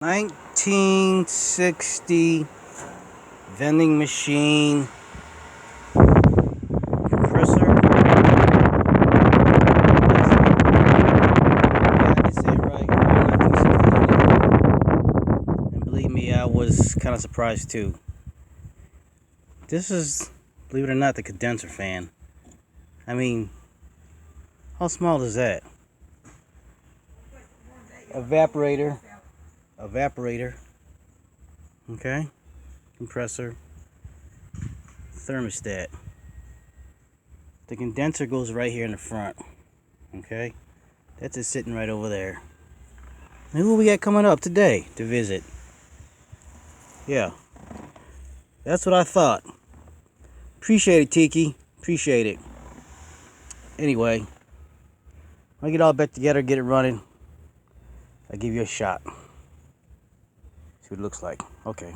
1960 vending machine compressor. Yeah, I did say it right. 1960. And believe me, I was kind of surprised too. This is, believe it or not, the condenser fan. I mean, how small is that? Evaporator. Okay. Compressor. Thermostat. The condenser goes right here in the front. Okay. That's it sitting right over there. And who we got coming up today to visit? Yeah. That's what I thought. Appreciate it, Tiki. Appreciate it. Anyway, I'll get all back together, get it running. I'll give you a shot. See what it looks like. Okay.